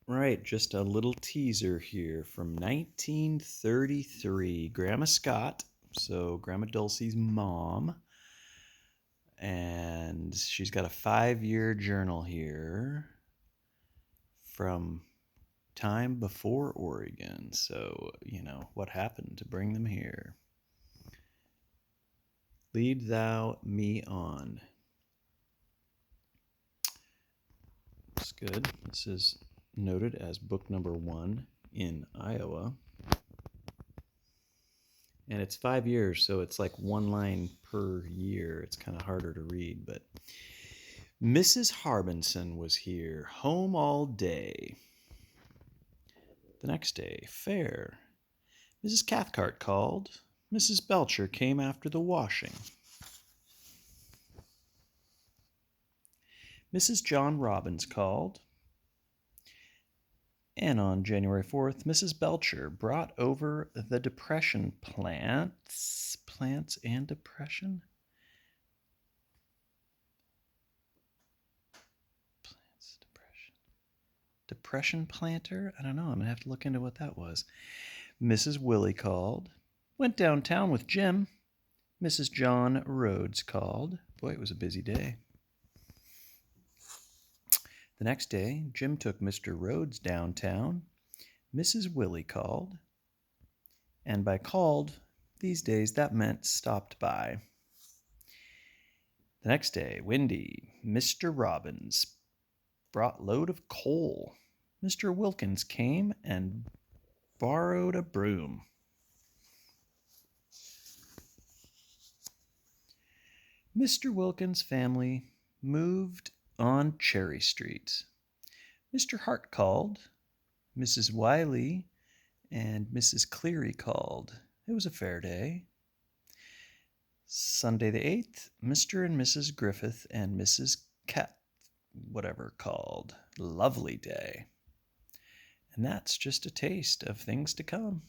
Right, just a little teaser here from 1933. Grandma Scott, so Grandma Dulcie's mom, and she's got a 5-year journal here from time before Oregon. So, what happened to bring them here? Lead thou me on. That's good. This is noted as book number 1 in Iowa. And it's 5 years, so it's like one line per year. It's kind of harder to read, but Mrs. Harbinson was here, home all day. The next day, fair. Mrs. Cathcart called. Mrs. Belcher came after the washing. Mrs. John Robbins called. And on January 4th, Mrs. Belcher brought over the depression plants. Plants and depression? Plants, depression. Depression planter? I don't know. I'm going to have to look into what that was. Mrs. Willie called. Went downtown with Jim. Mrs. John Rhodes called. Boy, it was a busy day. The next day, Jim took Mr. Rhodes downtown. Mrs. Willie called. And by called, these days, that meant stopped by. The next day, windy, Mr. Robbins brought load of coal. Mr. Wilkins came and borrowed a broom. Mr. Wilkins' family moved on Cherry Street. Mr. Hart called. Mrs. Wiley and Mrs. Cleary called. It was a fair day. Sunday the 8th, Mr. and Mrs. Griffith and Mrs. whatever called. Lovely day. And that's just a taste of things to come.